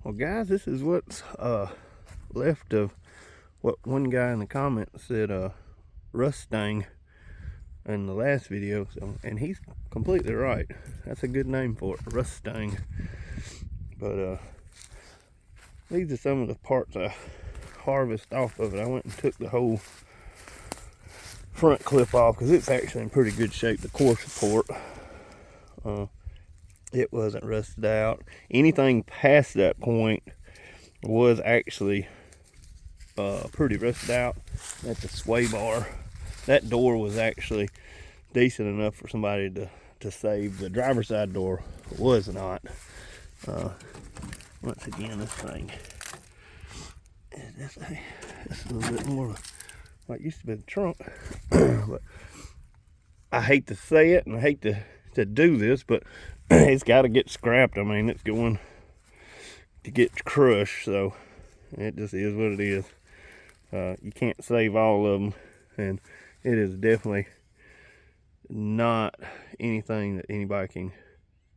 Well, guys, this is what's left of what one guy in the comments said Rustsang in the last video. And he's completely right. That's a good name for it, Rustsang. But these are some of the parts I harvest off of it. I went and took the whole front clip off because it's actually in pretty good shape. The core support, it wasn't rusted out. Anything past that point was actually pretty rusted out. That's a sway bar. That door was actually decent enough for somebody to save. The driver's side door was not. Once again, this thing is a little bit more like used to be the trunk. But I hate to say it and I hate to do this, but it's got to get scrapped. I mean, it's going to get crushed, so it just is what it is. You can't save all of them, and it is definitely not anything that anybody can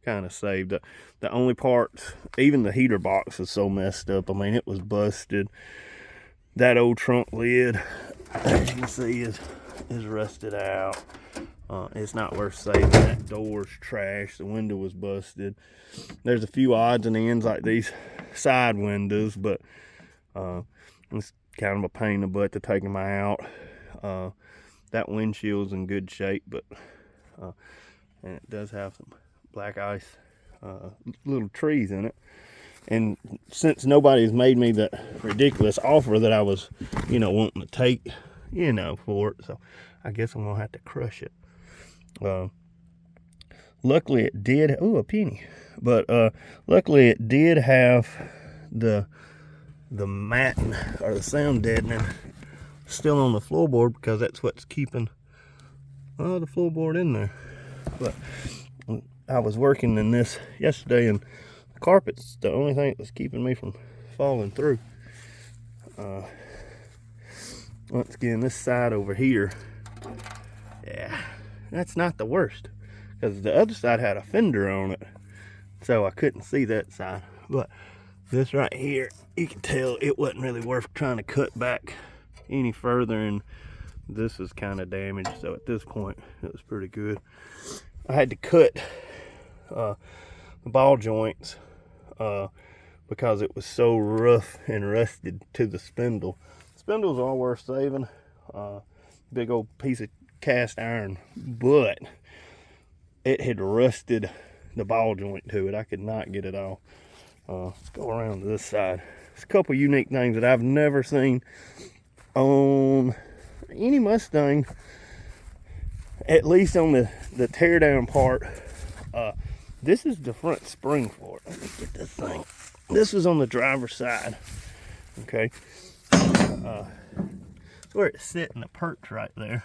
kind of save. The only parts, even the heater box is so messed up. I mean, it was busted. That old trunk lid, as you can see, is rusted out. It's not worth saving. That door's trash. The window was busted. There's a few odds and ends like these side windows, but it's kind of a pain in the butt to take them out. That windshield's in good shape, but and it does have some black ice little trees in it. And since nobody's made me that ridiculous offer that I was, wanting to take, for it, so I guess I'm gonna have to crush it. Luckily it did, a penny, but luckily it did have the matting or the sound deadening still on the floorboard, because that's what's keeping the floorboard in there. But I was working in this yesterday, and the carpet's the only thing that was keeping me from falling through. Once again, this side over here, yeah, that's not the worst, because the other side had a fender on it, so I couldn't see that side. But this right here, you can tell it wasn't really worth trying to cut back any further, and this is kind of damaged, so at this point it was pretty good. I had to cut the ball joints because it was so rough and rusted to the spindle. Spindles are worth saving. Big old piece of cast iron, but it had rusted the ball joint to it. I could not get it off. Let's go around to this side. There's a couple unique things that I've never seen on any Mustang, at least on the tear down part. This is the front spring for it. Let me get this thing. This was on the driver's side. Okay. Where it's sitting, the perch right there.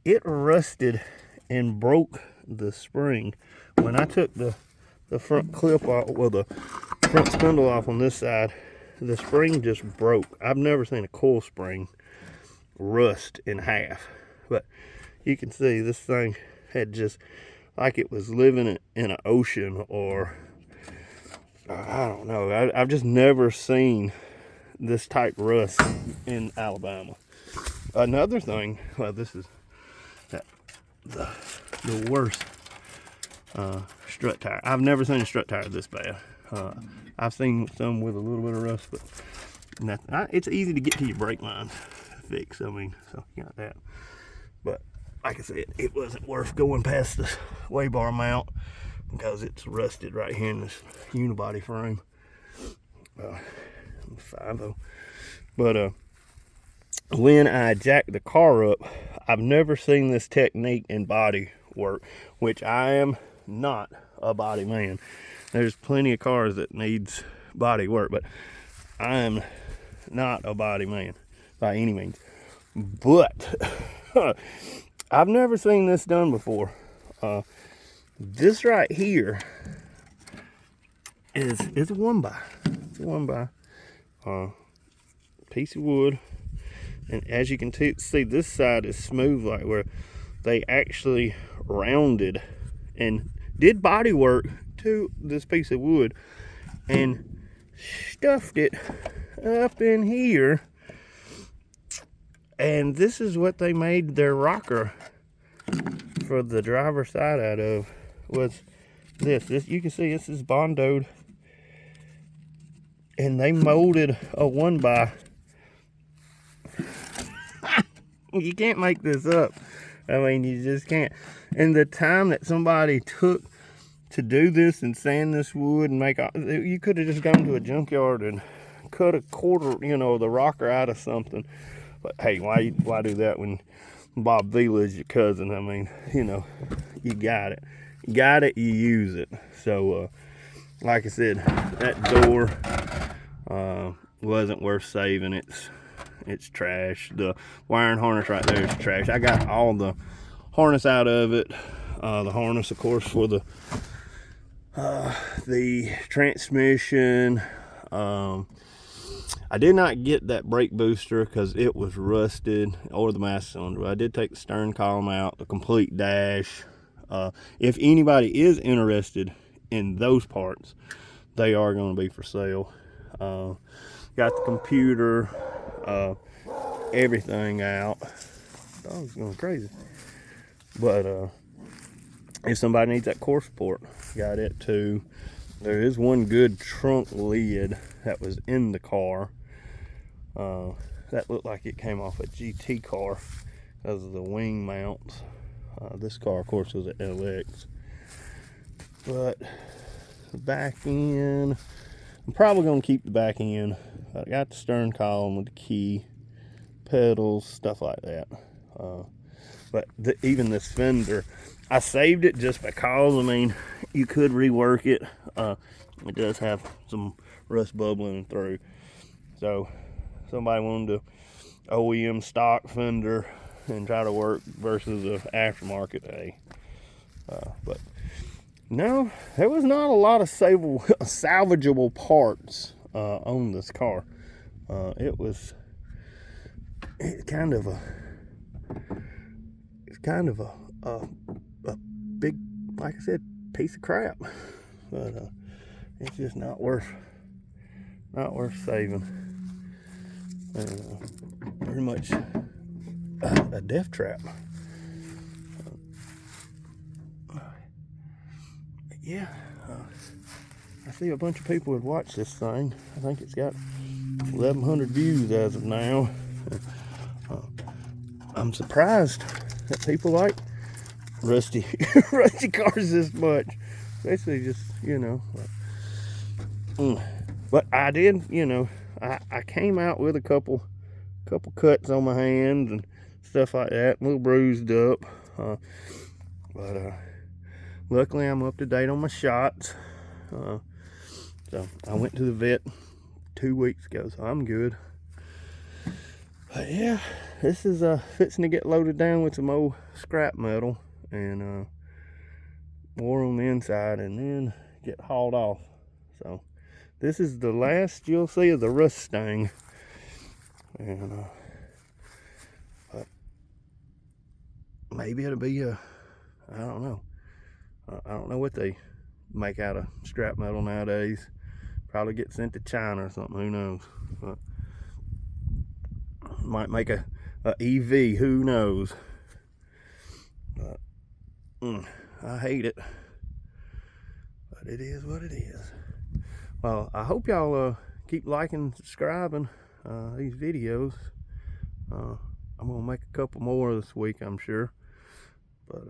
It rusted and broke the spring. When I took the front clip off, well, the front spindle off on this side, the spring just broke. I've never seen a coil spring rust in half. But you can see this thing had just, like it was living in an ocean, or I don't know. I've just never seen this type rust in Alabama. Another thing, well, this is the worst strut tire. I've never seen a strut tire this bad. I've seen some with a little bit of rust, but nothing. It's easy to get to your brake lines fix. I mean, so you got that. But like I said, it wasn't worth going past the sway bar mount because it's rusted right here in this unibody frame. 5.0. But when I jack the car up, I've never seen this technique in body work, which I am not a body man. There's plenty of cars that needs body work, but I am not a body man by any means. But I've never seen this done before. This right here is a 1x. It's a 1x piece of wood, and as you can see, this side is smooth, like where they actually rounded and did body work to this piece of wood and stuffed it up in here. And this is what they made their rocker for the driver's side out of, was this. You can see this is bondoed, and they molded a 1x. You can't make this up. I mean, you just can't. And the time that somebody took to do this and sand this wood and make, you could have just gone to a junkyard and cut a quarter, you know, the rocker out of something. But hey, why do that when Bob Vila is your cousin? I mean, you know, you got it. You got it, you use it. So, like I said, that door wasn't worth saving. It's trash. The wiring harness right there is trash. I got all the harness out of it. The harness, of course, for the transmission. I did not get that brake booster because it was rusted, or the master cylinder. I did take the stern column out, the complete dash. If anybody is interested in those parts, they are going to be for sale. Got the computer, everything out. Dog's going crazy. But if somebody needs that core support, got it too. There is one good trunk lid that was in the car. That looked like it came off a GT car because of the wing mounts. This car, of course, was an LX. But the back end, I'm probably going to keep the back end. I got the stern column with the key, pedals, stuff like that. But even this fender, I saved it just because, I mean, you could rework it. It does have some rust bubbling through. So somebody wanted to OEM stock fender and try to work versus the aftermarket, hey. But no, there was not a lot of salvageable parts on this car. It's kind of a big, like I said, piece of crap. But it's just not worth saving. Pretty much a death trap. Yeah, I see a bunch of people would watch this thing. I think it's got 1,100 views as of now. I'm surprised that people like rusty cars this much, especially just, you know. But I did, you know, I came out with a couple cuts on my hands and stuff like that, a little bruised up. But luckily I'm up to date on my shots. So I went to the vet 2 weeks ago, so I'm good. But yeah, this is fixing to get loaded down with some old scrap metal and more on the inside, and then get hauled off. So this is the last you'll see of the Rustsang. And but maybe it'll be I don't know. I don't know what they make out of scrap metal nowadays. Probably get sent to China or something, who knows. But might make a EV, who knows. But I hate it, but it is what it is. Well, I hope y'all keep liking and subscribing these videos. I'm gonna make a couple more this week, I'm sure. But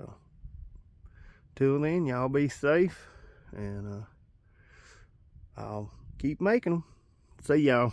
till then, y'all be safe, and I'll keep making them. See y'all.